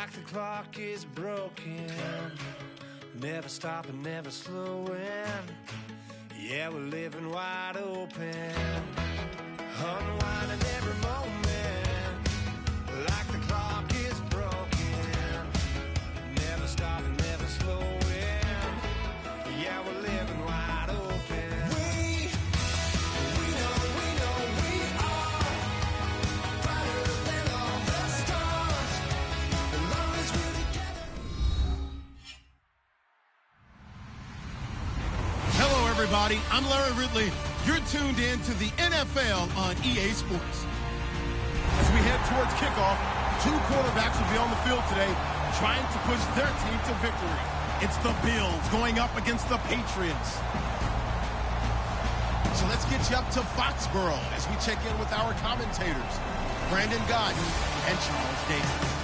like the clock is broken, never stopping, never slowing. Yeah, we're living wide open, unwinding every moment, like the clock is broken, never stopping, never slowing. Yeah, we're living wide open. We know we are brighter than all the stars, as long as we're together. Hello, everybody. I'm Larry Ridley. You're tuned in to the NFL on EA Sports. As we head towards kickoff, two quarterbacks will be on the field today trying to push their team to victory. It's the Bills going up against the Patriots. So let's get you up to Foxborough as we check in with our commentators, Brandon Godden and Charles Davis.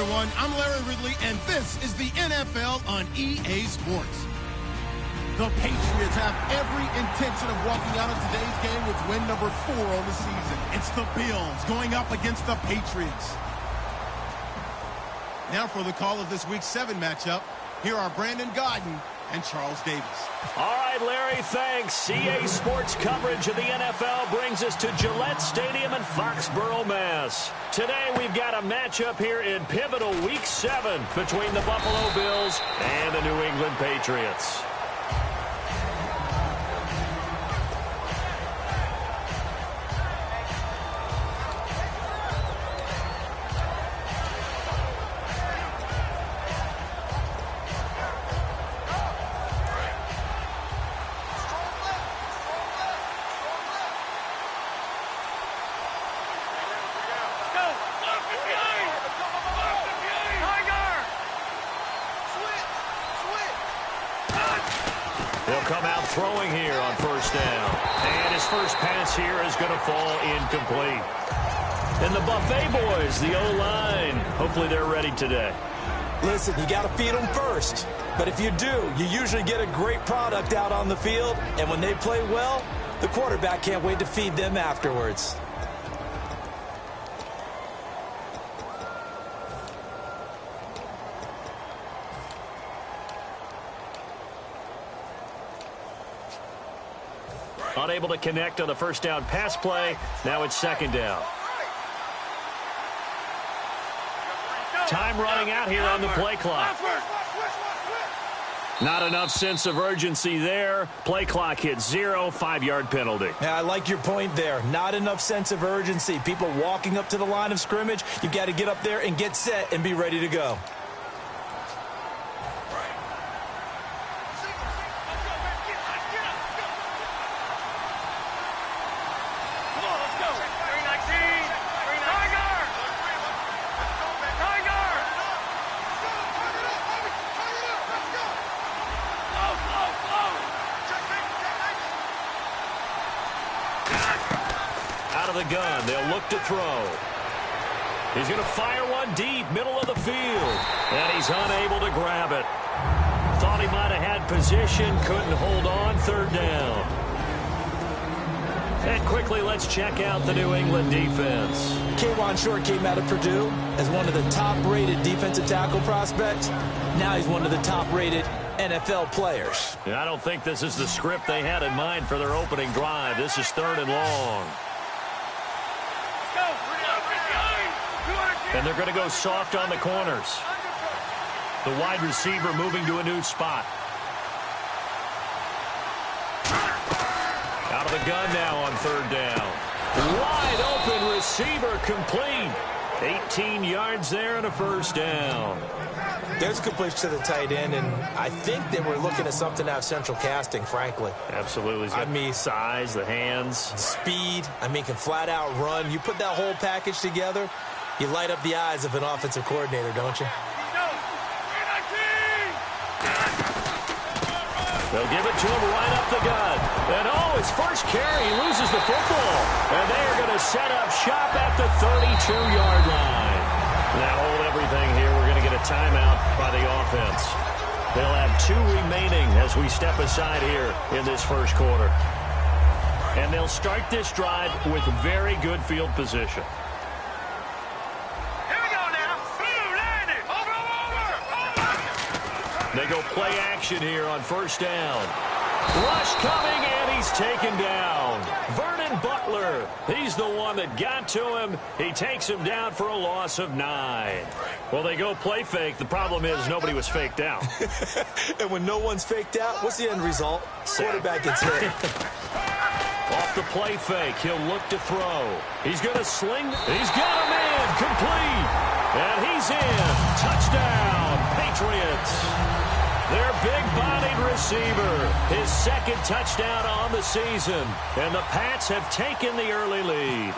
everyone. I'm Larry Ridley, and this is the NFL on EA Sports. The Patriots have every intention of walking out of today's game with win number 4 on the season. It's the Bills going up against the Patriots. Now for the call of this Week 7 matchup, here are Brandon Godden and Charles Davis. All right, Larry, thanks. EA Sports coverage of the NFL brings us to Gillette Stadium in Foxborough, Mass. Today we've got a matchup here in pivotal Week 7 between the Buffalo Bills and the New England Patriots. He'll come out throwing here on first down. And his first pass here is going to fall incomplete. And the Buffet boys, the O-line, hopefully they're ready today. Listen, you got to feed them first. But if you do, you usually get a great product out on the field. And when they play well, the quarterback can't wait to feed them afterwards. Unable to connect on the first down pass play. Now it's second down. Time running out here on the play clock. Not enough sense of urgency there. Play clock hits 0, 5-yard penalty. Yeah, I like your point there. Not enough sense of urgency. People walking up to the line of scrimmage, you've got to get up there and get set and be ready to go. Out of the gun, they'll look to throw. He's going to fire one deep, middle of the field. And he's unable to grab it. Thought he might have had position, couldn't hold on, third down. And quickly, let's check out the New England defense. K'Wan Short came out of Purdue as one of the top-rated defensive tackle prospects. Now he's one of the top-rated NFL players. Yeah, I don't think this is the script they had in mind for their opening drive. This is third and long. And they're going to go soft on the corners. The wide receiver moving to a new spot. Out of the gun now on third down. Wide open receiver complete. 18 yards there and a first down. There's completion to the tight end, and I think they were looking at something out of central casting, frankly. Absolutely. I mean, size, the hands. Speed. I mean, can flat out run. You put that whole package together, you light up the eyes of an offensive coordinator, don't you? They'll give it to him right up the gut. And his first carry, he loses the football. And they are going to set up shop at the 32-yard line. Now hold everything here. We're going to get a timeout by the offense. They'll have 2 remaining as we step aside here in this first quarter. And they'll start this drive with very good field position. They go play action here on first down. Rush coming, and he's taken down. Vernon Butler, he's the one that got to him. He takes him down for a loss of 9. Well, they go play fake. The problem is nobody was faked out. And when no one's faked out, what's the end result? Quarterback gets hit. Off the play fake, he'll look to throw. He's going to sling. He's got him in, complete. And he's in. Touchdown, Patriots. Their big-bodied receiver, his second touchdown on the season. And the Pats have taken the early lead.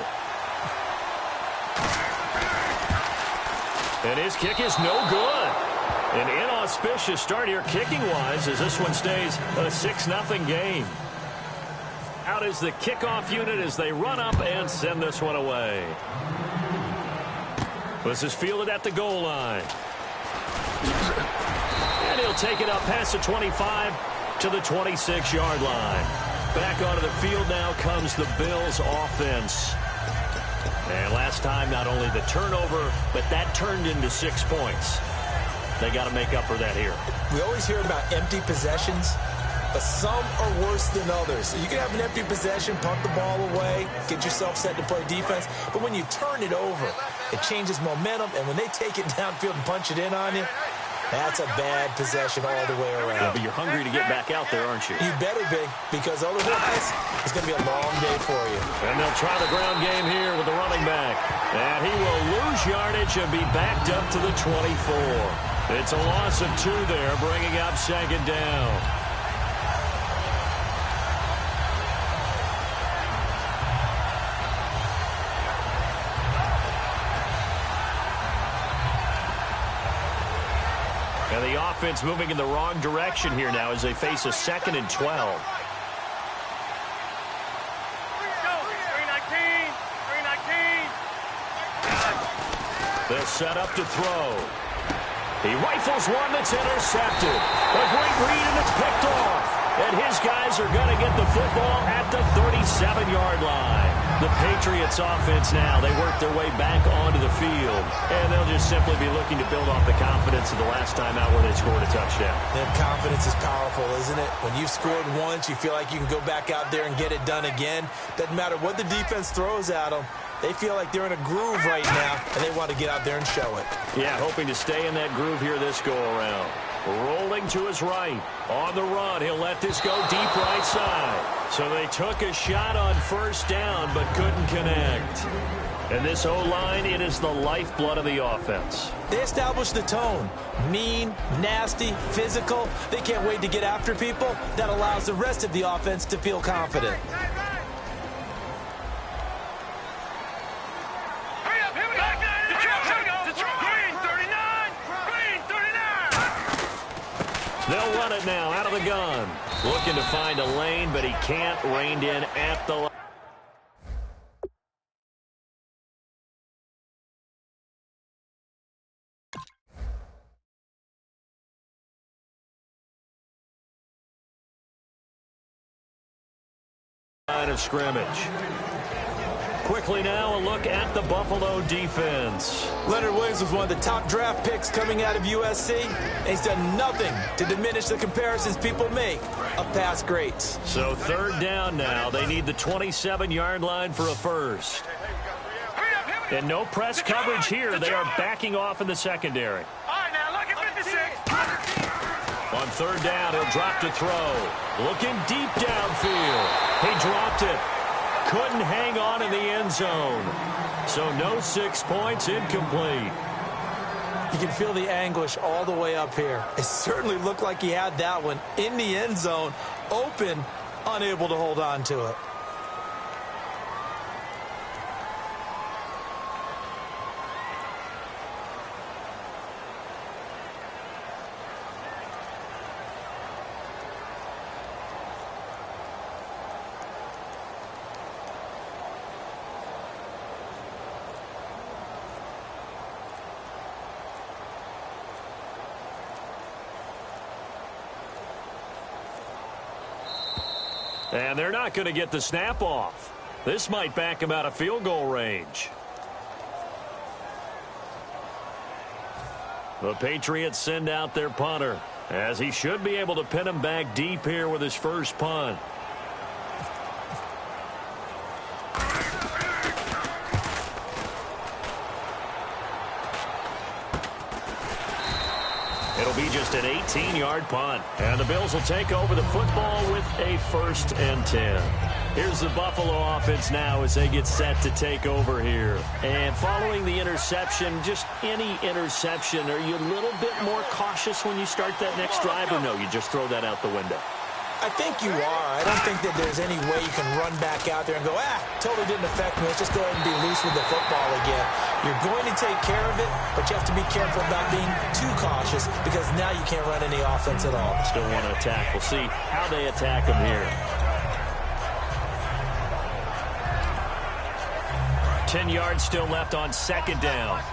And his kick is no good. An inauspicious start here kicking-wise as this one stays a 6-0 game. Out is the kickoff unit as they run up and send this one away. This is fielded at the goal line. And he'll take it up past the 25 to the 26-yard line. Back onto the field now comes the Bills offense. And last time, not only the turnover, but that turned into 6 points. They got to make up for that here. We always hear about empty possessions, but some are worse than others. So you can have an empty possession, punt the ball away, get yourself set to play defense. But when you turn it over, it changes momentum. And when they take it downfield and punch it in on you, that's a bad possession all the way around. Yeah, but you're hungry to get back out there, aren't you? You better be, because otherwise it's going to be a long day for you. And they'll try the ground game here with the running back. And he will lose yardage and be backed up to the 24. It's a loss of 2 there, bringing up second down. And the offense moving in the wrong direction here now as they face a 2nd and 12. They'll set up to throw. He rifles one that's intercepted. A great read, and it's picked off. And his guys are going to get the football at the 37-yard line. The Patriots offense now, they work their way back onto the field. And they'll just simply be looking to build off the confidence of the last time out where they scored a touchdown. That confidence is powerful, isn't it? When you've scored once, you feel like you can go back out there and get it done again. Doesn't matter what the defense throws at them. They feel like they're in a groove right now, and they want to get out there and show it. Yeah, hoping to stay in that groove here this go-around. Rolling to his right. On the run, he'll let this go deep right side. So they took a shot on first down, but couldn't connect. And this O-line, it is the lifeblood of the offense. They established the tone. Mean, nasty, physical. They can't wait to get after people. That allows the rest of the offense to feel confident. They'll run it now out of the gun. Looking to find a lane, but he can't. Reined in at the line. Line of scrimmage. Quickly now, a look at the Buffalo defense. Leonard Williams was one of the top draft picks coming out of USC, and he's done nothing to diminish the comparisons people make of past greats. So 3rd down now. They need the 27-yard line for a first. And no press coverage here. They are backing off in the secondary. On 3rd down, he'll drop to throw. Looking deep downfield. He dropped it. Couldn't hang on in the end zone. So no 6 points, incomplete. You can feel the anguish all the way up here. It certainly looked like he had that one in the end zone, open, unable to hold on to it. And they're not going to get the snap off. This might back him out of field goal range. The Patriots send out their punter, as he should be able to pin him back deep here with his first punt. It'll be just an 18-yard punt. And the Bills will take over the football with a 1st and 10. Here's the Buffalo offense now as they get set to take over here. And following the interception, just any interception, are you a little bit more cautious when you start that next drive, or no, you just throw that out the window? I think you are. I don't think that there's any way you can run back out there and go, totally didn't affect me. Let's just go ahead and be loose with the football again. You're going to take care of it, but you have to be careful about being too cautious because now you can't run any offense at all. Still want to attack. We'll see how they attack them here. 10 yards still left on 2nd down.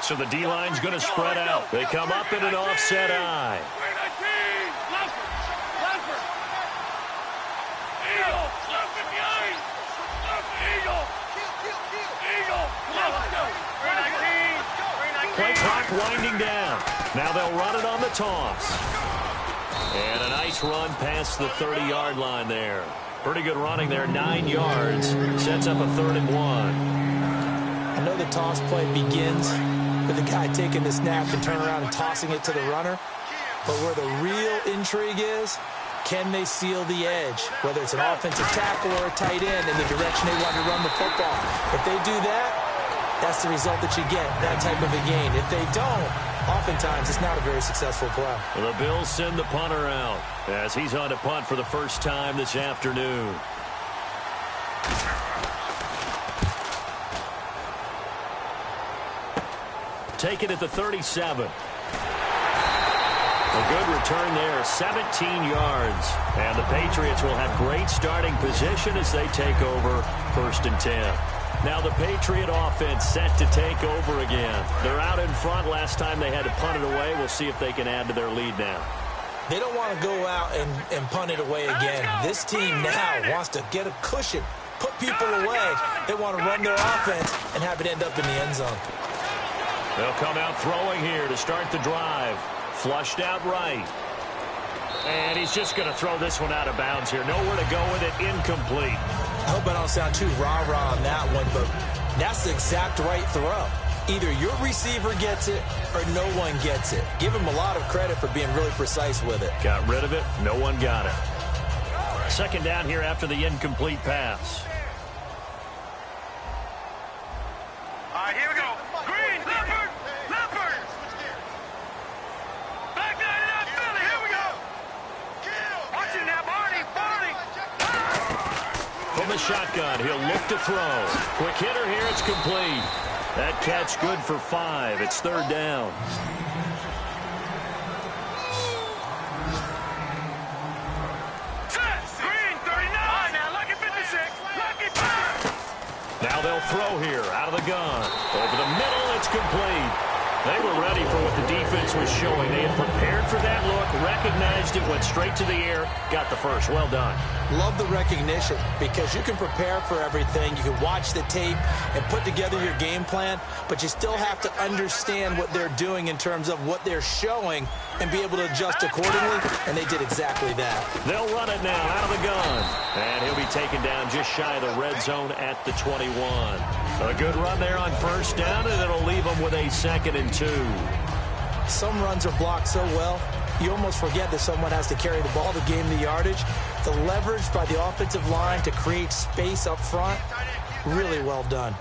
So the D-line's going to spread out. They come up in an offset eye. Play clock winding down. Now they'll run it on the toss. And a nice run past the 30-yard line there. Pretty good running there, 9 yards. Sets up a 3rd and 1. I know the toss play begins with the guy taking the snap and turn around and tossing it to the runner. But where the real intrigue is, can they seal the edge? Whether it's an offensive tackle or a tight end in the direction they want to run the football. If they do that, that's the result that you get, that type of a gain. If they don't, oftentimes it's not a very successful play. Well, the Bills send the punter out as he's on to punt for the first time this afternoon. Take it at the 37. A good return there, 17 yards. And the Patriots will have great starting position as they take over 1st and 10. Now the Patriot offense set to take over again. They're out in front. Last time they had to punt it away. We'll see if they can add to their lead now. They don't want to go out and punt it away again. This team now wants to get a cushion, put people away. They want to run their offense and have it end up in the end zone. They'll come out throwing here to start the drive. Flushed out right. And he's just going to throw this one out of bounds here. Nowhere to go with it. Incomplete. I hope I don't sound too rah-rah on that one, but that's the exact right throw. Either your receiver gets it or no one gets it. Give him a lot of credit for being really precise with it. Got rid of it. No one got it. 2nd down here after the incomplete pass. All right, here we go. Green, Leopard, Leopard. Back line it up, Philly, here we go. Watch it now, Barney, Barney. From the shotgun, he'll look to throw. Quick hitter here, it's complete. That catch good for 5. It's 3rd down. Green, 39. Now, lucky 56. Lucky 5. Now they'll throw here, out of the gun. Over the middle, it's complete. They were ready for what the defense was showing. They had prepared for that look, recognized it, went straight to the air, got the first. Well done. Love the recognition because you can prepare for everything. You can watch the tape and put together your game plan, but you still have to understand what they're doing in terms of what they're showing and be able to adjust accordingly, and they did exactly that. They'll run it now out of the gun. And he'll be taken down just shy of the red zone at the 21. A good run there on 1st down, and it'll leave them with a 2nd and 2. Some runs are blocked so well, you almost forget that someone has to carry the ball to gain the yardage. The leverage by the offensive line to create space up front, really well done.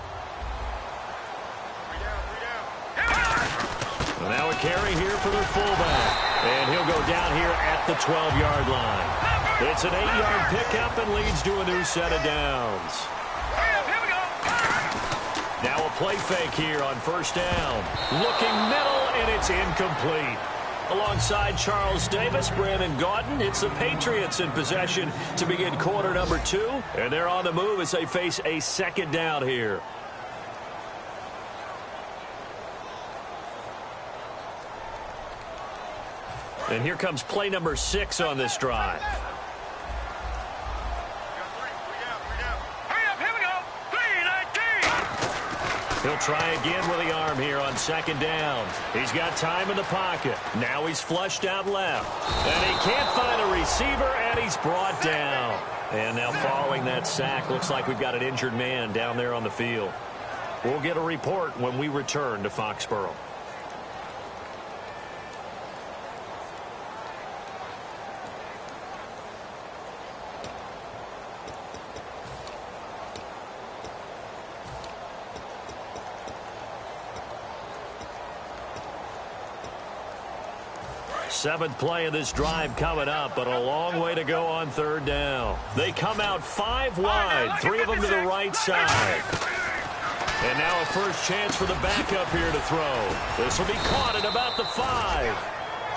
Well, now a carry here for their fullback. And he'll go down here at the 12-yard line. It's an 8-yard pickup and leads to a new set of downs. Now a play fake here on 1st down. Looking middle, and it's incomplete. Alongside Charles Davis, Brandon Gaudin, it's the Patriots in possession to begin quarter number 2. And they're on the move as they face a 2nd down here. And here comes play number 6 on this drive. He'll try again with the arm here on 2nd down. He's got time in the pocket. Now he's flushed out left. And he can't find a receiver, and he's brought down. And now following that sack, looks like we've got an injured man down there on the field. We'll get a report when we return to Foxborough. Seventh play of this drive coming up, but a long way to go on 3rd down. They come out 5 wide, 3 of them to the right side. And now a first chance for the backup here to throw. This will be caught at about the 5.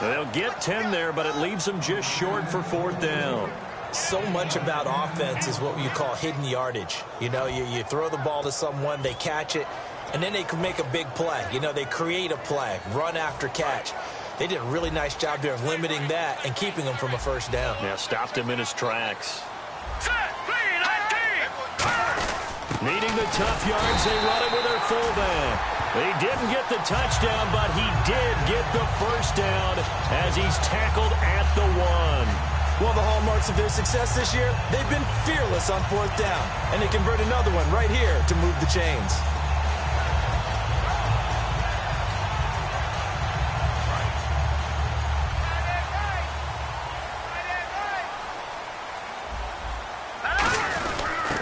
They'll get 10 there, but it leaves them just short for 4th down. So much about offense is what you call hidden yardage. You know, you throw the ball to someone, they catch it, and then they can make a big play. You know, they create a play, run after catch. They did a really nice job there of limiting that and keeping him from a first down. Yeah, stopped him in his tracks. Needing the tough yards, they run it with their fullback. He didn't get the touchdown, but he did get the first down as he's tackled at the 1. One of the hallmarks of their success this year, they've been fearless on 4th down, and they convert another one right here to move the chains.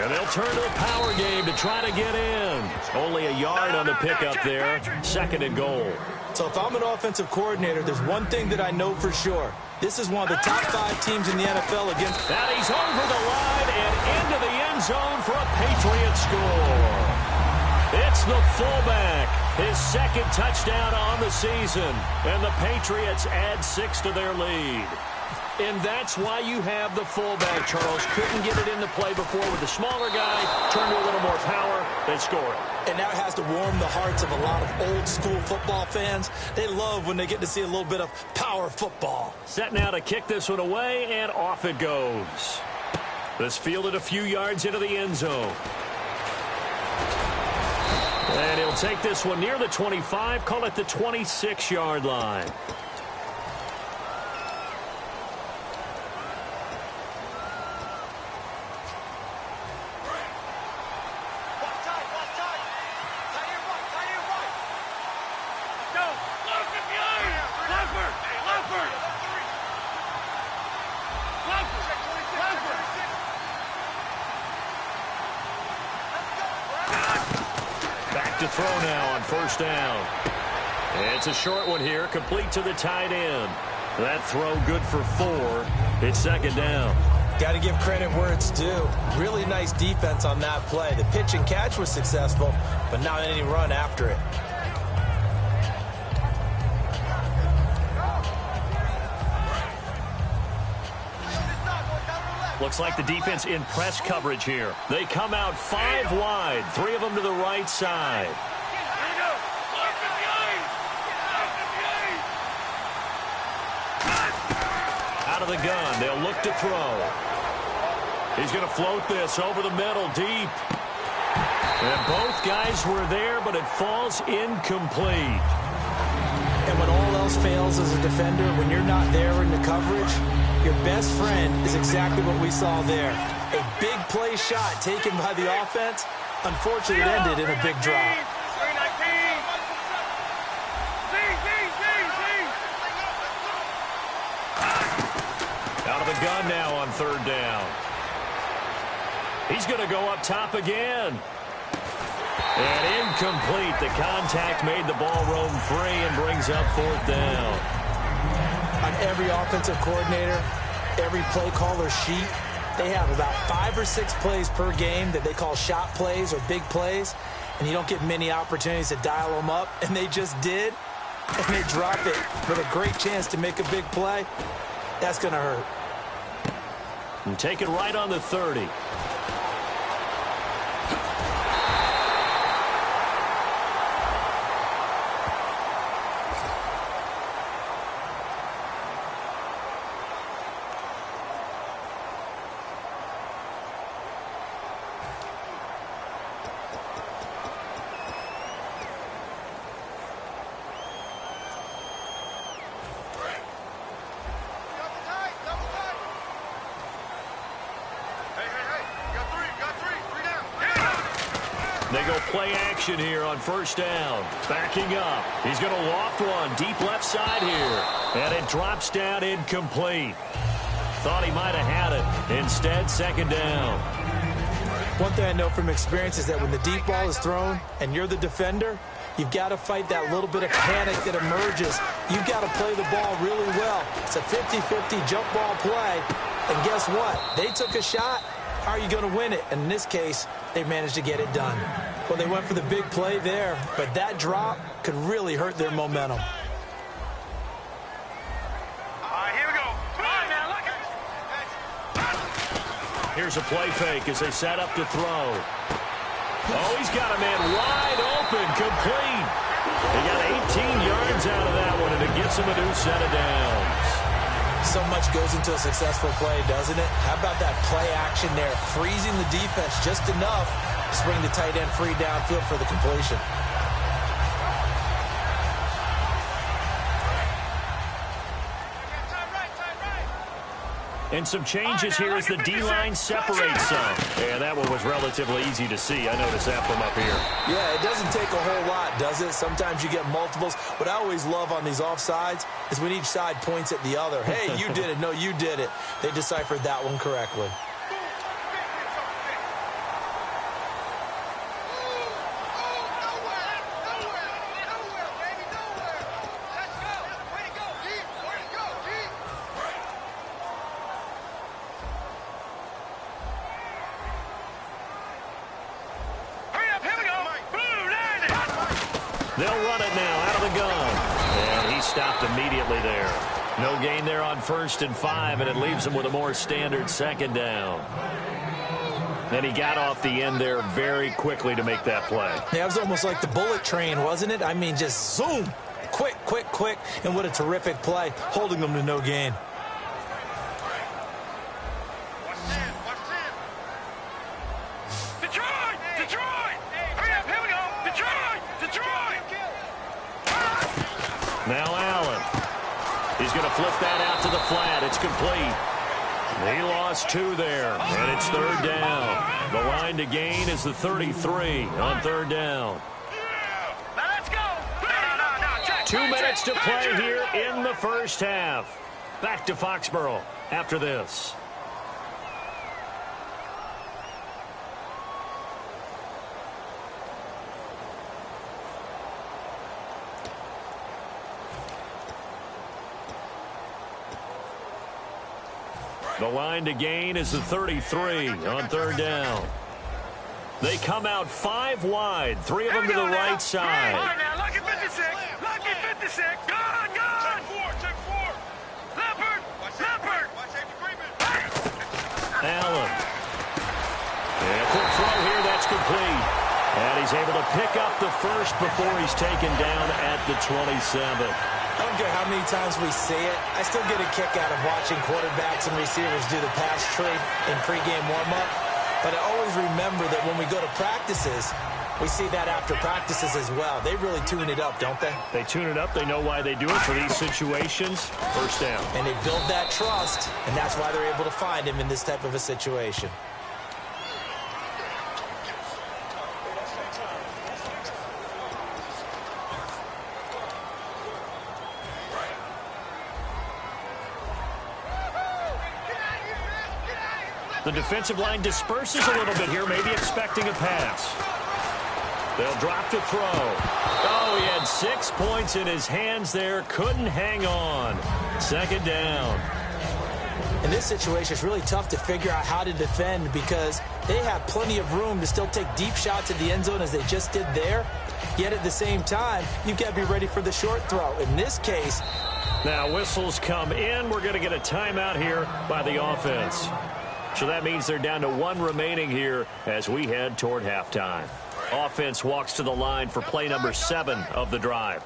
And they'll turn to the power game to try to get in. Only a yard on the pickup there. 2nd and goal. So if I'm an offensive coordinator, there's one thing that I know for sure. This is one of the top 5 teams in the NFL against. And he's over the line and into the end zone for a Patriot score. It's the fullback. His 2nd touchdown on the season. And the Patriots add 6 to their lead. And that's why you have the fullback, Charles. Couldn't get it into play before with the smaller guy. Turned to a little more power. They score it. And that has to warm the hearts of a lot of old-school football fans. They love when they get to see a little bit of power football. Set now to kick this one away, and off it goes. This fielded a few yards into the end zone. And he'll take this one near the 25, call it the 26-yard line. To throw now on 1st down. It's a short one here, complete to the tight end. That throw good for 4. It's 2nd down. Got to give credit where it's due. Really nice defense on that play. The pitch and catch was successful, but not any run after it. Looks like the defense in press coverage here. They come out 5 wide, 3 of them to the right side. Out of the gun, they'll look to throw. He's going to float this over the middle, deep. And both guys were there, but it falls incomplete. And when all else fails as a defender, when you're not there in the coverage, your best friend is exactly what we saw there. A big play shot taken by the offense. Unfortunately, it ended in a big drop. Out of the gun now on 3rd down. He's going to go up top again. And incomplete. The contact made the ball roam free and brings up 4th down. On every offensive coordinator, every play caller sheet, they have about 5 or 6 plays per game that they call shot plays or big plays, and you don't get many opportunities to dial them up, and they just did, and they drop it with a great chance to make a big play. That's going to hurt. And take it right on the 30. They go play action here on 1st down. Backing up. He's going to loft one deep left side here. And it drops down incomplete. Thought he might have had it. Instead, 2nd down. One thing I know from experience is that when the deep ball is thrown and you're the defender, you've got to fight that little bit of panic that emerges. You've got to play the ball really well. It's a 50-50 jump ball play. And guess what? They took a shot. How are you going to win it? And in this case, they managed to get it done. Well, they went for the big play there, but that drop could really hurt their momentum. All right, here we go. Come on now, look at Here's a play fake as they set up to throw. Oh, he's got a man wide open, complete. He got 18 yards out of that one, and it gets him a new set of downs. So much goes into a successful play, doesn't it? How about that play action there, freezing the defense just enough to bring the tight end free downfield for the completion. And some changes here as the D-line separates some. And that one was relatively easy to see. I noticed that from up here. Yeah, it doesn't take a whole lot, does it? Sometimes you get multiples. What I always love on these offsides is when each side points at the other. Hey, you did it. No, you did it. They deciphered that one correctly. They'll run it now out of the gun. And he stopped immediately there. No gain there on 1st and 5, and it leaves him with a more standard 2nd down. And he got off the end there very quickly to make that play. Yeah, it was almost like the bullet train, wasn't it? I mean, just zoom. Quick, quick, quick. And what a terrific play, holding them to no gain. Now Allen. He's going to flip that out to the flat. It's complete. He lost 2 there, and it's 3rd down. The line to gain is the 33 on 3rd down. Let's go. 2 minutes to play here in the first half. Back to Foxborough after this. The line to gain is the 33 on 3rd down. They come out 5 wide, 3 of them to the right side. All right, now, lucky 56. Lucky 56. Gone, gone. Check 4. Leopard. Leopard. Allen. And a quick throw here, that's complete. And he's able to pick up the first before he's taken down at the 27. I don't care how many times we see it. I still get a kick out of watching quarterbacks and receivers do the pass tree in pregame warm-up. But I always remember that when we go to practices, we see that after practices as well. They really tune it up, don't they? They tune it up. They know why they do it for these situations. First down. And they build that trust, and that's why they're able to find him in this type of a situation. The defensive line disperses a little bit here, maybe expecting a pass. They'll drop to throw. Oh, he had 6 points in his hands there. Couldn't hang on. 2nd down. In this situation, it's really tough to figure out how to defend because they have plenty of room to still take deep shots at the end zone as they just did there. Yet at the same time, you've got to be ready for the short throw. In this case, now whistles come in. We're going to get a timeout here by the offense. So that means they're down to 1 remaining here as we head toward halftime. Offense walks to the line for play number 7 of the drive.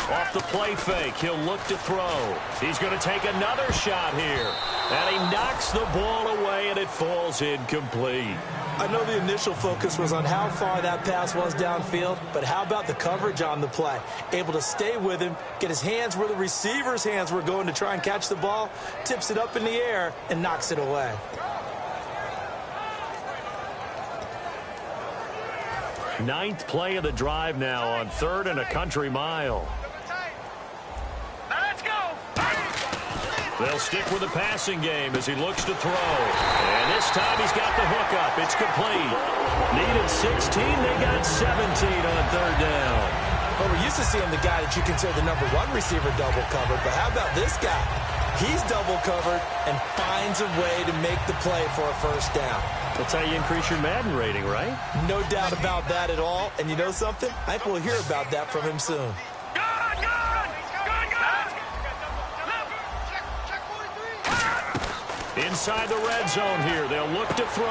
Off the play fake, he'll look to throw. He's going to take another shot here. And he knocks the ball away, and it falls incomplete. I know the initial focus was on how far that pass was downfield, but how about the coverage on the play? Able to stay with him, get his hands where the receiver's hands were going to try and catch the ball, tips it up in the air, and knocks it away. Ninth play of the drive now on 3rd and a country mile. They'll stick with the passing game as he looks to throw. And this time he's got the hook up. It's complete. Needed 16. They got 17 on 3rd down. Well, we're used to seeing the guy that you consider the number 1 receiver double covered. But how about this guy? He's double covered and finds a way to make the play for a first down. That's how you increase your Madden rating, right? No doubt about that at all. And you know something? I think we'll hear about that from him soon. Inside the red zone here, they'll look to throw.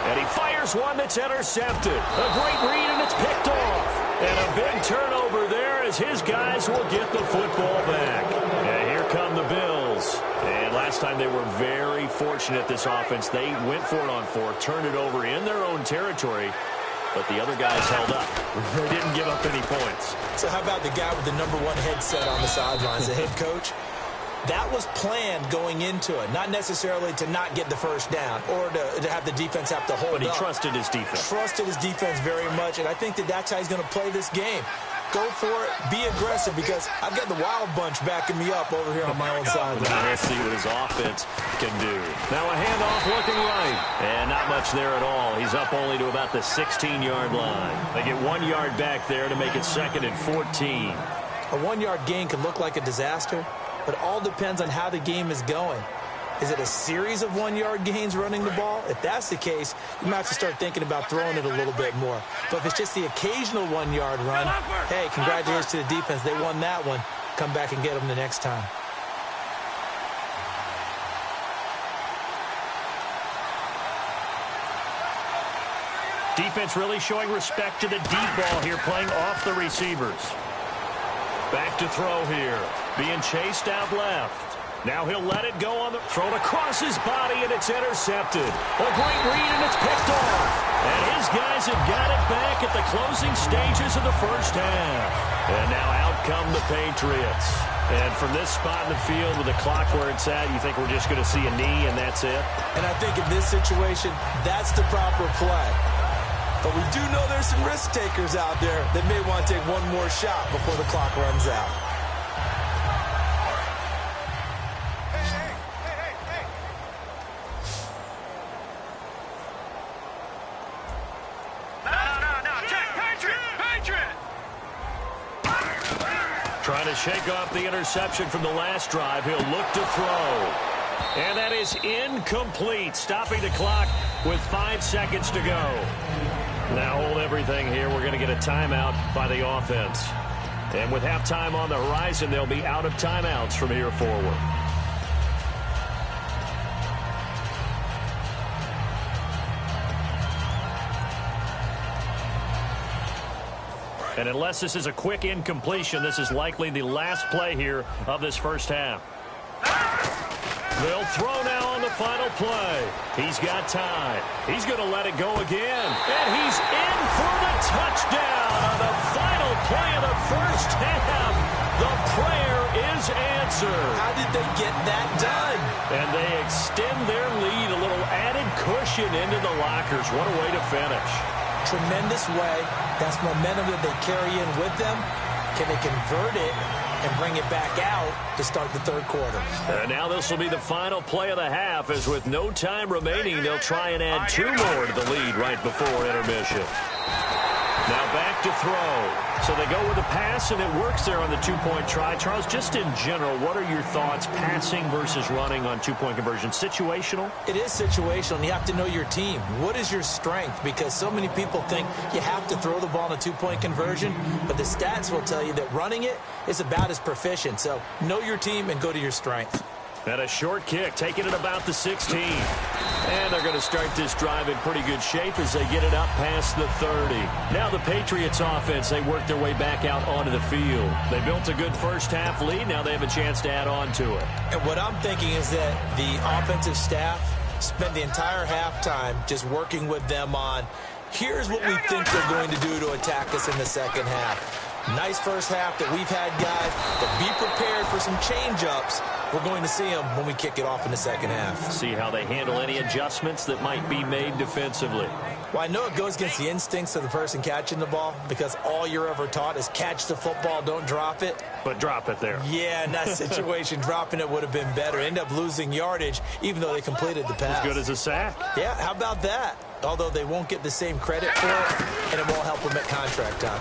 And he fires one that's intercepted. A great read, and it's picked off. And a big turnover there as his guys will get the football back. And here come the Bills. And last time they were very fortunate, this offense. They went for it on 4, turned it over in their own territory. But the other guys held up. They didn't give up any points. So how about the guy with the #1 headset on the sidelines, the head coach? That was planned going into it, not necessarily to not get the first down or to have the defense have to hold up. But he trusted his defense. Trusted his defense very much, and I think that's how he's going to play this game. Go for it. Be aggressive, because I've got the wild bunch backing me up over here on my own sideline. Let's see what his offense can do. Now a handoff looking right. And not much there at all. He's up only to about the 16-yard line. They get 1 yard back there to make it 2nd and 14. A 1-yard gain could look like a disaster, but it all depends on how the game is going. Is it a series of 1-yard gains running the ball? If that's the case, you might have to start thinking about throwing it a little bit more. But if it's just the occasional 1-yard run, hey, congratulations to the defense. They won that one. Come back and get them the next time. Defense really showing respect to the deep ball here, playing off the receivers. Back to throw here. Being chased out left. Now he'll let it go on the thrown across his body, and it's intercepted. A great read, and it's picked off. And his guys have got it back at the closing stages of the first half. And now out come the Patriots. And from this spot in the field with the clock where it's at, you think we're just going to see a knee and that's it? And I think in this situation, that's the proper play. But we do know there's some risk takers out there that may want to take one more shot before the clock runs out. Trying to shake off the interception from the last drive. He'll look to throw. And that is incomplete, stopping the clock with 5 seconds to go. Now hold everything here. We're going to get a timeout by the offense. And with halftime on the horizon, they'll be out of timeouts from here forward. And unless this is a quick incompletion, this is likely the last play here of this first half. They'll throw now on the final play. He's got time. He's going to let it go again. And he's in for the touchdown on the final play of the first half. The prayer is answered. How did they get that done? And they extend their lead, a little added cushion into the lockers. What a way to finish. Tremendous way. That's momentum that they carry in with them. Can they convert it and bring it back out to start the third quarter? And now this will be the final play of the half, as with no time remaining, they'll try and add 2 more to the lead right before intermission. Now back to throw. So they go with a pass, and it works there on the 2-point try. Charles, just in general, what are your thoughts passing versus running on 2-point conversion? Situational? It is situational, and you have to know your team. What is your strength? Because so many people think you have to throw the ball in a 2-point conversion, but the stats will tell you that running it is about as proficient. So know your team and go to your strength. And a short kick, taking it about the 16. And they're going to start this drive in pretty good shape as they get it up past the 30. Now the Patriots offense, they work their way back out onto the field. They built a good first half lead. Now they have a chance to add on to it. And what I'm thinking is that the offensive staff spent the entire halftime just working with them on, here's what we think they're going to do to attack us in the second half. Nice first half that we've had, guys, but be prepared for some change-ups. We're going to see them when we kick it off in the second half. See how they handle any adjustments that might be made defensively. Well, I know it goes against the instincts of the person catching the ball, because all you're ever taught is catch the football, don't drop it. But drop it there. Yeah, in that situation, dropping it would have been better. End up losing yardage, even though they completed the pass. As good as a sack. Yeah, how about that? Although they won't get the same credit for it, and it won't help them at contract time.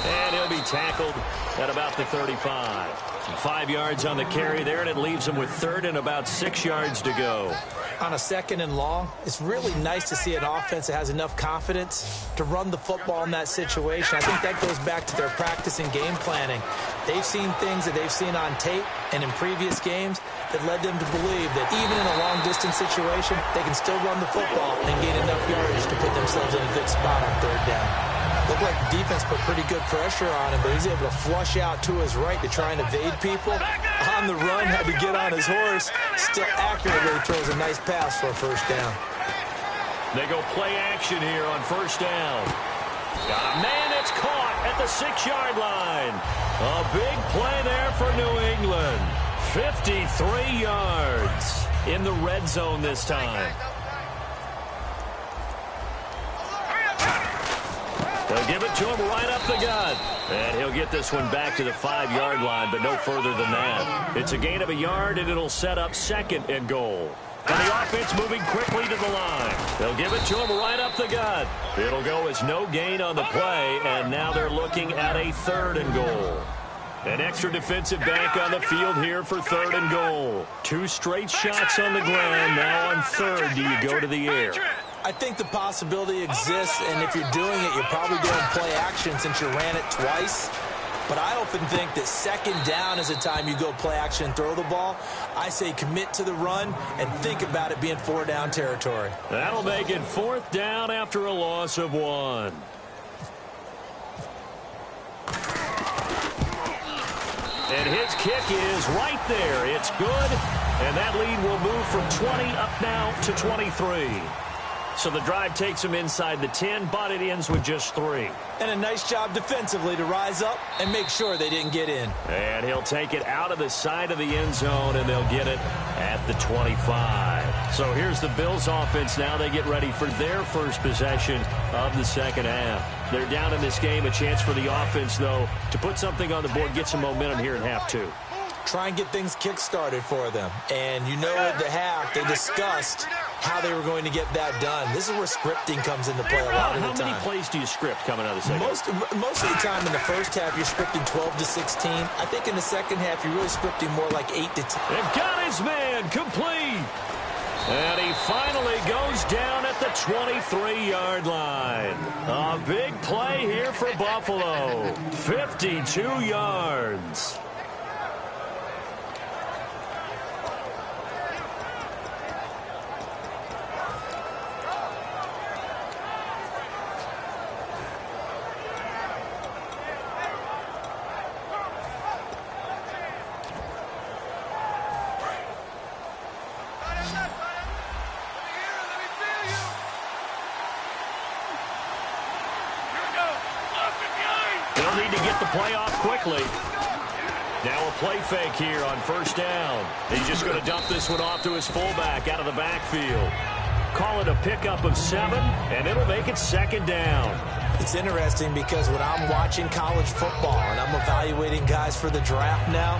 And he'll be tackled at about the 35. 5 yards on the carry there, and it leaves him with 3rd and about 6 yards to go. On a 2nd and long, it's really nice to see an offense that has enough confidence to run the football in that situation. I think that goes back to their practice and game planning. They've seen things that they've seen on tape and in previous games that led them to believe that even in a long-distance situation, they can still run the football and gain enough yardage to put themselves in a good spot on 3rd down. Looked like the defense put pretty good pressure on him, but he's able to flush out to his right to try and evade people. On the run, had to get on his horse. Still accurately throws a nice pass for a 1st down. They go play action here on 1st down. Got a man that's caught at the 6-yard line. A big play there for New England. 53 yards in the red zone this time. They'll give it to him right up the gut. And he'll get this one back to the 5-yard line, but no further than that. It's a gain of a yard, and it'll set up 2nd and goal. And the offense moving quickly to the line. They'll give it to him right up the gut. It'll go as no gain on the play, and now they're looking at a 3rd and goal. An extra defensive back on the field here for 3rd and goal. 2 straight shots on the ground. Now on 3rd, do you go to the air? I think the possibility exists, and if you're doing it, you're probably doing play action since you ran it twice. But I often think that 2nd down is the time you go play action and throw the ball. I say commit to the run and think about it being 4-down territory. That'll make it 4th down after a loss of 1. And his kick is right there. It's good. And that lead will move from 20 up now to 23. So the drive takes him inside the 10, but it ends with just 3. And a nice job defensively to rise up and make sure they didn't get in. And he'll take it out of the side of the end zone, and they'll get it at the 25. So here's the Bills offense now. They get ready for their first possession of the 2nd half. They're down in this game. A chance for the offense, though, to put something on the board, get some momentum here in half 2. Try and get things kick-started for them. And you know at the half, they discussed how they were going to get that done. This is where scripting comes into play a lot of the time. How many plays do you script coming out of the 2nd? Most of the time in the 1st half, you're scripting 12 to 16. I think in the 2nd half, you're really scripting more like 8 to 10. They've got his man complete. And he finally goes down at the 23-yard line. A big play here for Buffalo. 52 yards. They'll need to get the play off quickly. Now a play fake here on 1st down. He's just going to dump this one off to his fullback out of the backfield. Call it a pickup of 7, and it'll make it 2nd down. It's interesting because when I'm watching college football and I'm evaluating guys for the draft now,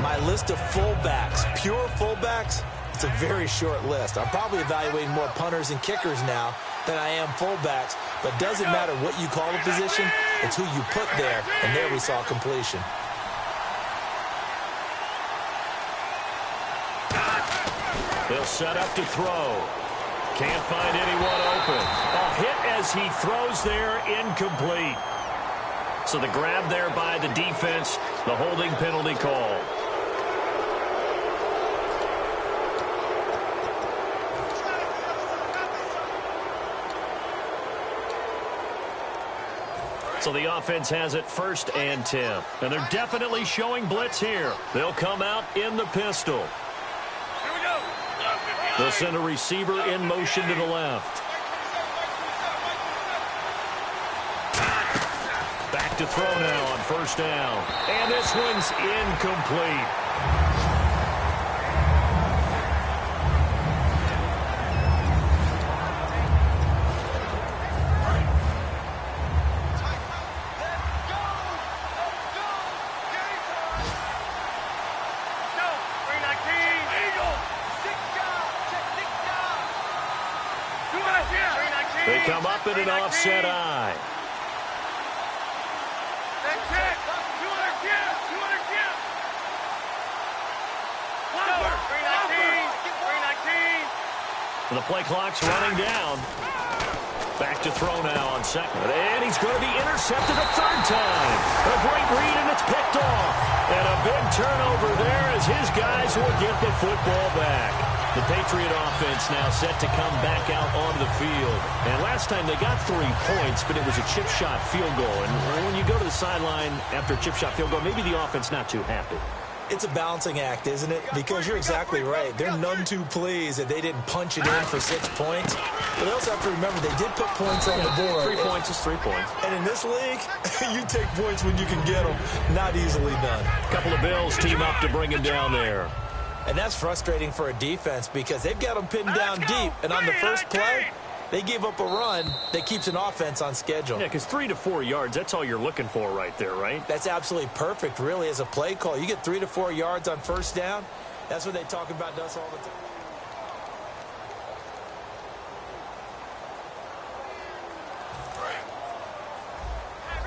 my list of fullbacks, pure fullbacks, it's a very short list. I'm probably evaluating more punters and kickers now than I am fullbacks, but it doesn't matter what you call the position, it's who you put there, and there we saw completion. They'll set up to throw. Can't find anyone open. A hit as he throws there, incomplete. So the grab there by the defense, the holding penalty call. So the offense has it 1st and 10. And they're definitely showing blitz here. They'll come out in the pistol. They'll send a receiver in motion to the left. Back to throw now on 1st down. And this one's incomplete. They come up in an offset eye. The play clock's running down. Back to throw now on second. And he's going to be intercepted a third time. A great read, and it's picked off. And a big turnover there as his guys will get the football back. The Patriot offense now set to come back out onto the field. And last time they got 3 points, but it was a chip shot field goal. And when you go to the sideline after a chip shot field goal, maybe the offense not too happy. It's a balancing act, isn't it? Because you're exactly right. They're none too pleased that they didn't punch it in for 6 points. But they also have to remember they did put points on the board. 3 points is 3 points. And in this league, you take points when you can get them. Not easily done. A couple of Bills team up to bring him down there. And that's frustrating for a defense because they've got them pinned down deep. And on the first play, they gave up a run that keeps an offense on schedule. Yeah, because 3 to 4 yards, that's all you're looking for right there, right? That's absolutely perfect, really, as a play call. You get 3 to 4 yards on first down. That's what they talk about to us all the time.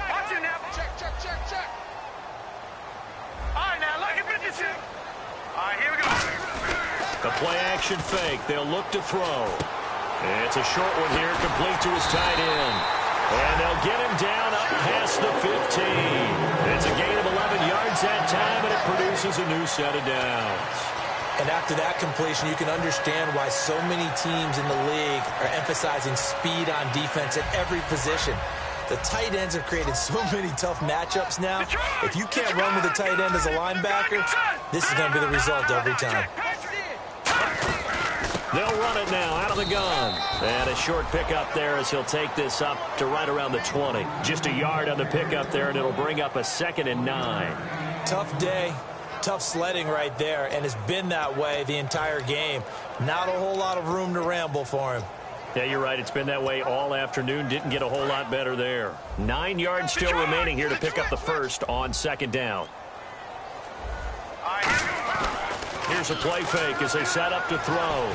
Watch it now. Check. All right, now, look at 56. All right, here we go. The play action fake. They'll look to throw. It's a short one here, complete to his tight end. And they'll get him down up past the 15. It's a gain of 11 yards that time, and it produces a new set of downs. And after that completion, you can understand why so many teams in the league are emphasizing speed on defense at every position. The tight ends have created so many tough matchups now. If you can't run with a tight end as a linebacker, this is going to be the result every time. They'll run it now out of the gun. And a short pickup there as he'll take this up to right around the 20. Just a yard on the pickup there, and it'll bring up a 2nd and 9. Tough day, tough sledding right there, and it's been that way the entire game. Not a whole lot of room to ramble for him. Yeah, you're right. It's been that way all afternoon. Didn't get a whole lot better there. 9 yards still remaining here to pick up the first on 2nd down. Here's a play fake as they set up to throw.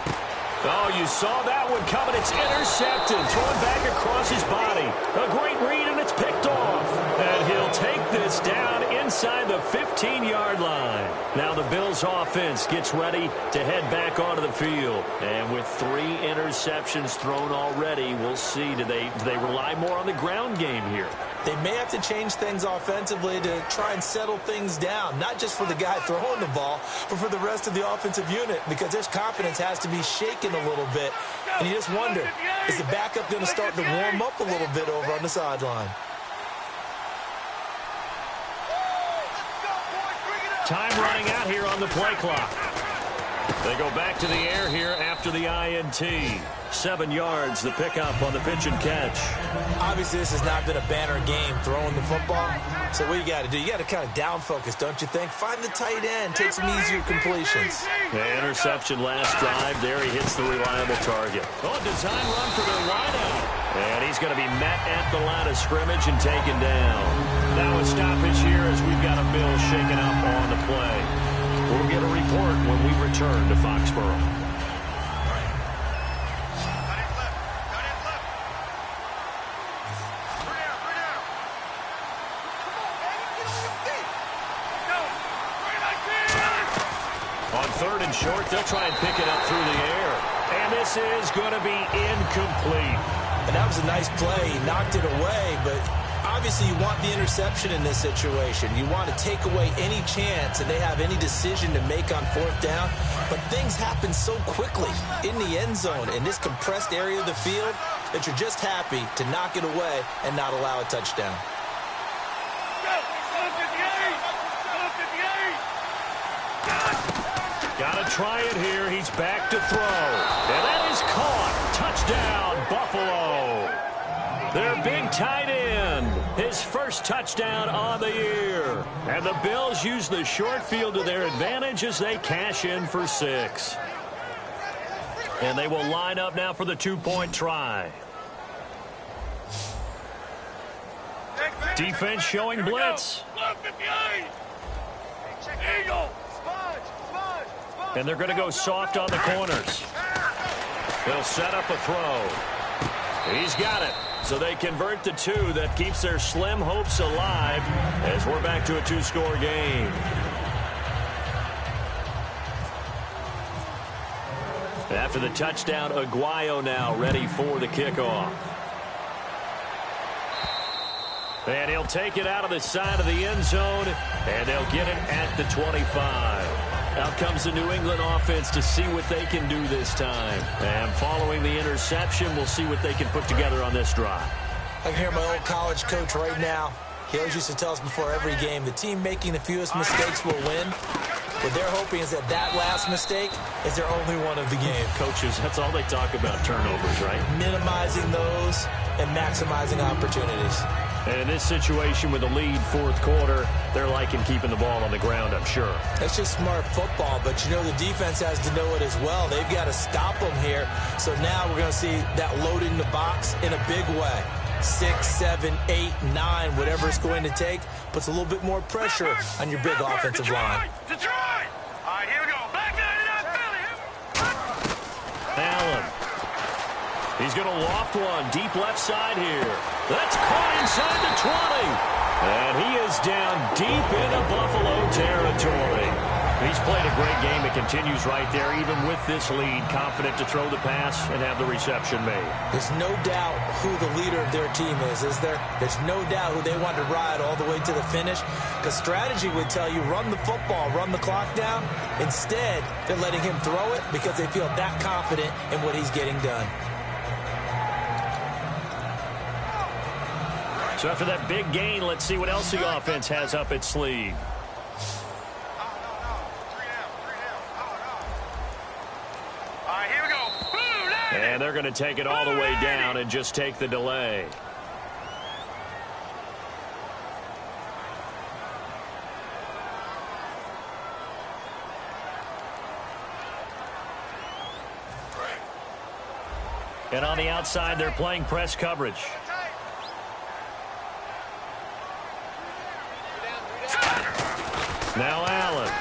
Oh, you saw that one coming. It's intercepted. Thrown back across his body. A great read, and it's picked off. And he'll take this down inside the 15-yard line. Now the Bills' offense gets ready to head back onto the field. And with 3 interceptions thrown already, we'll see. Do they rely more on the ground game here? They may have to change things offensively to try and settle things down, not just for the guy throwing the ball, but for the rest of the offensive unit, because their confidence has to be shaken a little bit. And you just wonder, is the backup going to start to warm up a little bit over on the sideline? Time running out here on the play clock. They go back to the air here after the INT. 7 yards, the pickup on the pitch and catch. Obviously, this has not been a banner game throwing the football. So what you got to do, you got to kind of down focus, don't you think? Find the tight end, take some easier completions. The interception last drive. There he hits the reliable target. Oh, design run for their wideout. And he's going to be met at the line of scrimmage and taken down. Now a stoppage here as we've got a Bill shaken up on the play. We'll get a report when we return to Foxborough. On 3rd and short, they'll try and pick it up through the air. And this is going to be incomplete. And that was a nice play. He knocked it away, but obviously you want the interception in this situation. You want to take away any chance that they have any decision to make on 4th down. But things happen so quickly in the end zone in this compressed area of the field that you're just happy to knock it away and not allow a touchdown. Gotta try it here. He's back to throw. And that is caught. Touchdown, Buffalo. Their big tight end. His first touchdown on the year. And the Bills use the short field to their advantage as they cash in for 6. And they will line up now for the 2-point try. Defense showing blitz. And they're going to go soft on the corners. They'll set up a throw. He's got it. So they convert the 2. That keeps their slim hopes alive as we're back to a 2-score game. After the touchdown, Aguayo now ready for the kickoff. And he'll take it out of the side of the end zone, and they'll get it at the 25. Out comes the New England offense to see what they can do this time. And following the interception, we'll see what they can put together on this drive. I can hear my old college coach right now. He always used to tell us before every game, the team making the fewest mistakes will win. What they're hoping is that that last mistake is their only one of the game. Coaches, that's all they talk about, turnovers, right? Minimizing those and maximizing opportunities. And in this situation with the lead fourth quarter, they're liking keeping the ball on the ground, I'm sure. That's just smart football, but you know the defense has to know it as well. They've got to stop them here. So now we're going to see that loading the box in a big way. 6, 7, 8, 9, whatever it's going to take, puts a little bit more pressure on your big offensive line. Detroit! All right, here we go. Back 99 Philly. Allen. He's going to loft one deep left side here. That's caught inside the 20. And he is down deep into Buffalo territory. He's played a great game. It continues right there, even with this lead, confident to throw the pass and have the reception made. There's no doubt who the leader of their team is there? There's no doubt who they want to ride all the way to the finish, because strategy would tell you run the football, run the clock down. Instead, they're letting him throw it because they feel that confident in what he's getting done. So after that big gain, let's see what else the offense has up its sleeve. And they're going to take it all the way down and just take the delay. And on the outside, they're playing press coverage. Now Allen.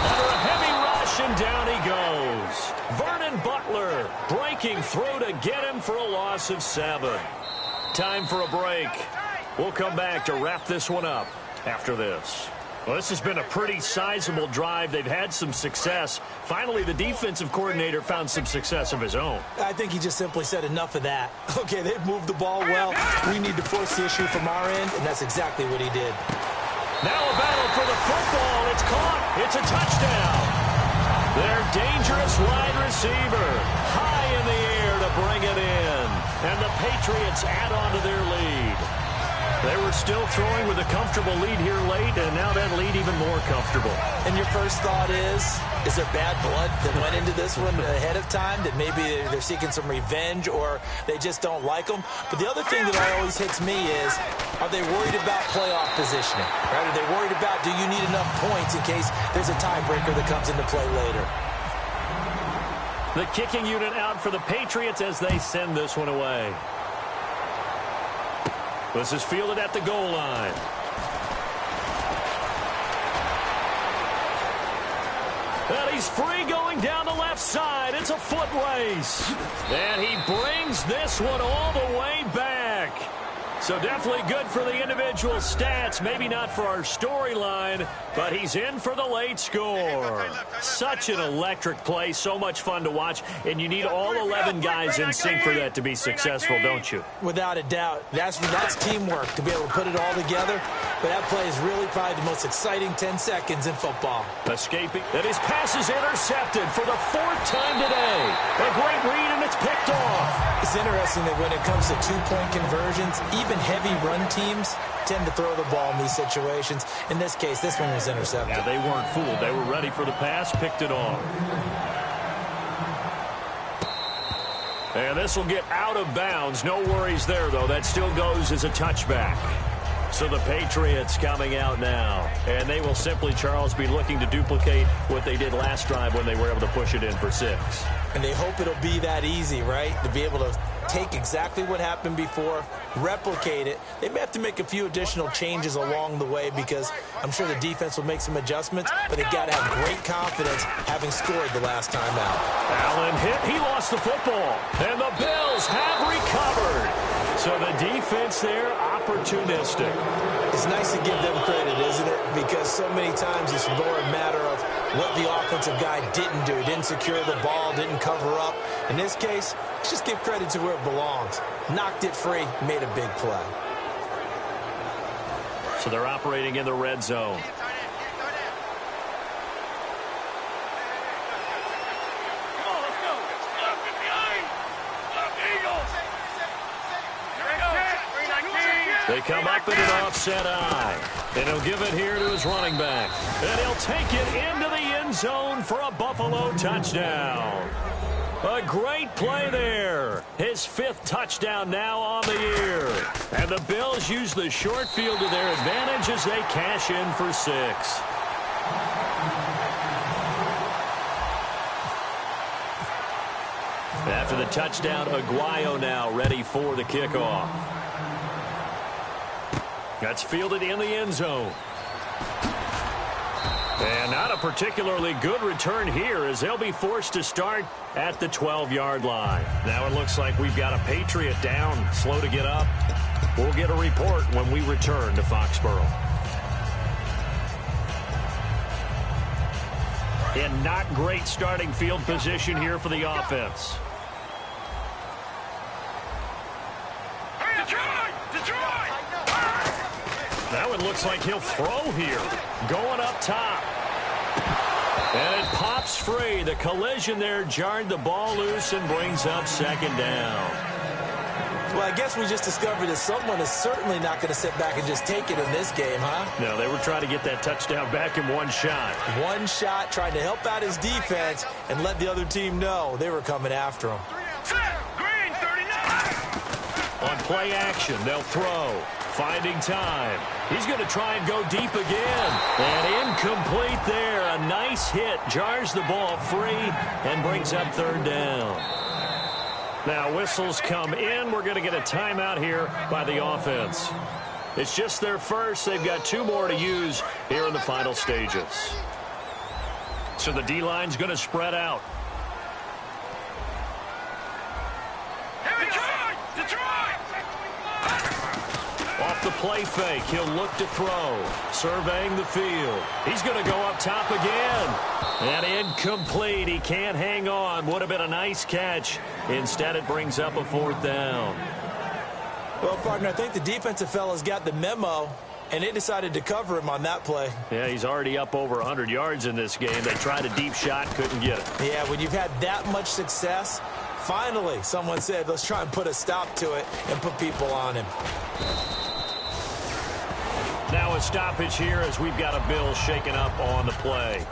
Under a heavy rush, and down he goes. Vernon Butler breaking through to get him for a loss of 7. Time for a break. We'll come back to wrap this one up after this. Well, this has been a pretty sizable drive. They've had some success. Finally, the defensive coordinator found some success of his own. I think he just simply said enough of that. Okay, they've moved the ball well. We need to force the issue from our end, and that's exactly what he did. Now a battle for the football. It's caught. It's a touchdown. Their dangerous wide receiver high in the air to bring it in. And the Patriots add on to their lead. They were still throwing with a comfortable lead here late, and now that lead even more comfortable. And your first thought is there bad blood that went into this one ahead of time, that maybe they're seeking some revenge or they just don't like them? But the other thing that always hits me is, are they worried about playoff positioning? Right? Are they worried about, do you need enough points in case there's a tiebreaker that comes into play later? The kicking unit out for the Patriots as they send this one away. This is fielded at the goal line. And he's free going down the left side. It's a foot race. And he brings this one all the way back. So definitely good for the individual stats. Maybe not for our storyline, but he's in for the late score. Such an electric play. So much fun to watch. And you need all 11 guys in sync for that to be successful, don't you? Without a doubt. That's teamwork to be able to put it all together. But that play is really probably the most exciting 10 seconds in football. Escaping. And his pass is intercepted for the 4th time today. A great read, and it's picked off. It's interesting that when it comes to two-point conversions, even heavy run teams tend to throw the ball in these situations. In this case, this one was intercepted. Yeah, they weren't fooled. They were ready for the pass, picked it off. And this will get out of bounds. No worries there, though. That still goes as a touchback. So the Patriots coming out now. And they will simply, Charles, be looking to duplicate what they did last drive when they were able to push it in for 6. And they hope it'll be that easy, right? To be able to take exactly what happened before, replicate it. They may have to make a few additional changes along the way because I'm sure the defense will make some adjustments, but they've got to have great confidence having scored the last time out. Allen hit. He lost the football. And the Bills have recovered. So the defense there, opportunistic. It's nice to give them credit, isn't it? Because so many times it's more a matter of what the offensive guy didn't do. He didn't secure the ball, didn't cover up. In this case, let's just give credit to where it belongs. Knocked it free, made a big play. So they're operating in the red zone. They come up in an offset eye. And he'll give it here to his running back. And he'll take it into the end zone for a Buffalo touchdown. A great play there. His 5th touchdown now on the year. And the Bills use the short field to their advantage as they cash in for 6. After the touchdown, Aguayo now ready for the kickoff. That's fielded in the end zone. And not a particularly good return here as they'll be forced to start at the 12-yard line. Now it looks like we've got a Patriot down, slow to get up. We'll get a report when we return to Foxborough. And not great starting field position here for the offense. Now it looks like he'll throw here. Going up top. And it pops free. The collision there jarred the ball loose and brings up 2nd down. Well, I guess we just discovered that someone is certainly not going to sit back and just take it in this game, huh? No, they were trying to get that touchdown back in one shot. One shot, trying to help out his defense and let the other team know they were coming after him. Green, 39. On play action, they'll throw. Finding time. He's going to try and go deep again. And incomplete there. A nice hit. Jars the ball free and brings up 3rd down. Now whistles come in. We're going to get a timeout here by the offense. It's just their first. They've got 2 more to use here in the final stages. So the D-line's going to spread out. Off the play fake, he'll look to throw. Surveying the field. He's going to go up top again. And incomplete. He can't hang on. Would have been a nice catch. Instead, it brings up a 4th down. Well, partner, I think the defensive fellas got the memo, and they decided to cover him on that play. Yeah, he's already up over 100 yards in this game. They tried a deep shot, couldn't get it. Yeah, when you've had that much success, finally, someone said, let's try and put a stop to it and put people on him. Now a stoppage here as we've got a Bill shaken up on the play.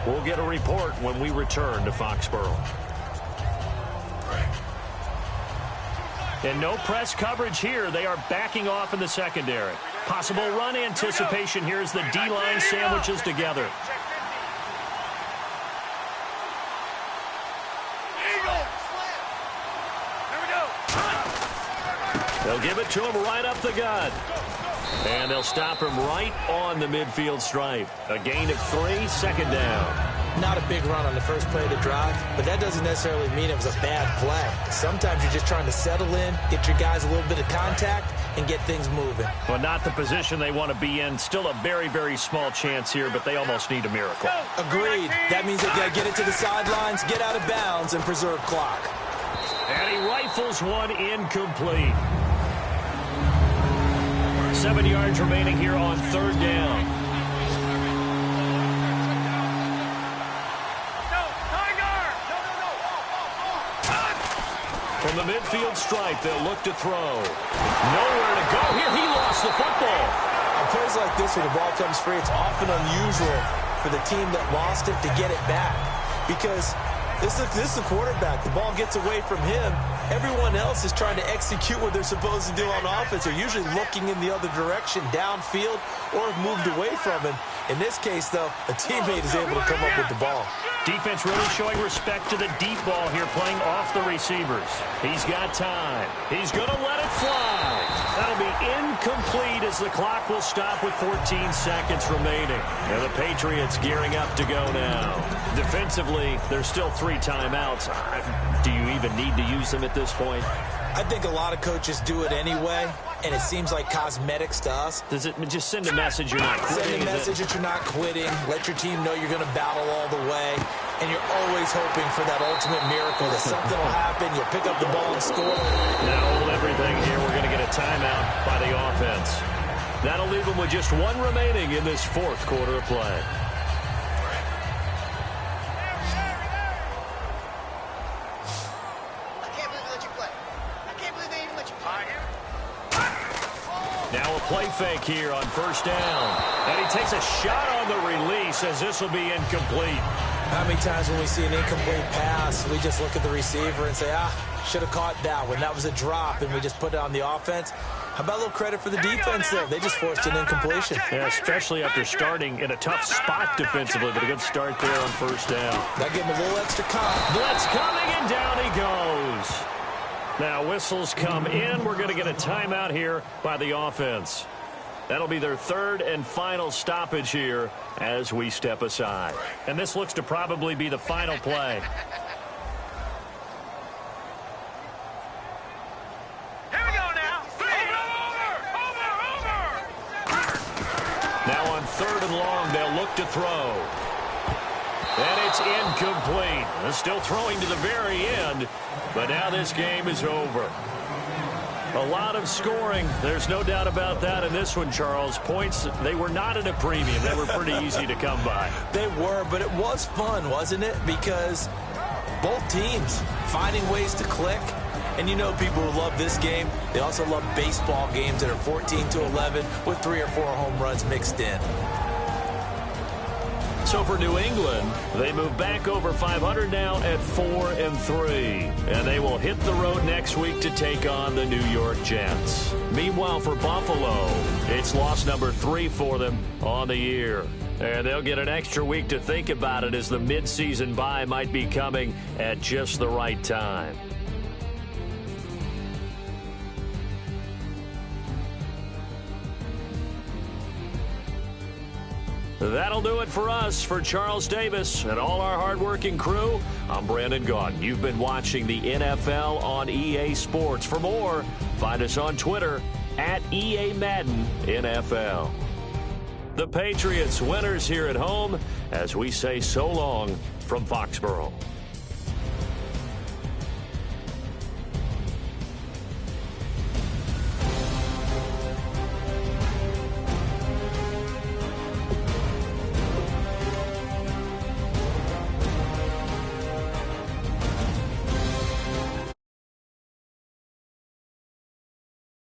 We'll get a report when we return to Foxborough. And no press coverage here. They are backing off in the secondary. Possible run anticipation here as the D-line sandwiches together. They'll give it to him right up the gut. And they'll stop him right on the midfield stripe. A gain of 3, 2nd down. Not a big run on the first play of the drive, but that doesn't necessarily mean it was a bad play. Sometimes you're just trying to settle in, get your guys a little bit of contact, and get things moving. Well, not the position they want to be in. Still a very, very small chance here, but they almost need a miracle. Agreed. That means they got to get it to the sidelines, get out of bounds, and preserve clock. And he rifles one incomplete. 7 yards remaining here on 3rd down. From the midfield stripe, they'll look to throw. Nowhere to go here. He lost the football. On plays like this where the ball comes free, it's often unusual for the team that lost it to get it back. Because this is the quarterback. The ball gets away from him. Everyone else is trying to execute what they're supposed to do on offense. They're usually looking in the other direction, downfield, or have moved away from him. In this case, though, a teammate is able to come up with the ball. Defense really showing respect to the deep ball here, playing off the receivers. He's got time. He's going to let it fly. That'll be incomplete as the clock will stop with 14 seconds remaining. And the Patriots gearing up to go now. Defensively, there's still 3 timeouts. Do you even need to use them at this point? I think a lot of coaches do it anyway, and it seems like cosmetics to us. Does it just send a message you're not quitting? Send a message that you're not quitting. Let your team know you're going to battle all the way. And you're always hoping for that ultimate miracle, that something will happen, you'll pick up the ball and score. Now hold everything here. We're going to get a timeout by the offense. That'll leave them with just 1 remaining in this 4th quarter of play. Now a play fake here on 1st down. And he takes a shot on the release as this will be incomplete. How many times when we see an incomplete pass, we just look at the receiver and say, should have caught that one. That was a drop, and we just put it on the offense. How about a little credit for the defense there? They just forced an incompletion. Yeah, especially after starting in a tough spot defensively, but a good start there on 1st down. That gave him a little extra comp. Blitz coming, and down he goes. Now whistles come in. We're going to get a timeout here by the offense. That'll be their 3rd and final stoppage here as we step aside. And this looks to probably be the final play. Here we go now. Over. Now on 3rd and long, they'll look to throw. And it's incomplete. They're still throwing to the very end, but now this game is over. A lot of scoring. There's no doubt about that in this one, Charles. Points, they were not at a premium. They were pretty easy to come by. They were, but it was fun, wasn't it? Because both teams finding ways to click. And you know people who love this game, they also love baseball games that are 14-11 with 3 or 4 home runs mixed in. So for New England, they move back over 500 now at 4-3. And they will hit the road next week to take on the New York Jets. Meanwhile, for Buffalo, it's loss number 3 for them on the year. And they'll get an extra week to think about it as the midseason bye might be coming at just the right time. That'll do it for us. For Charles Davis and all our hardworking crew, I'm Brandon Gaudin. You've been watching the NFL on EA Sports. For more, find us on Twitter at EA Madden NFL. The Patriots winners here at home as we say so long from Foxborough.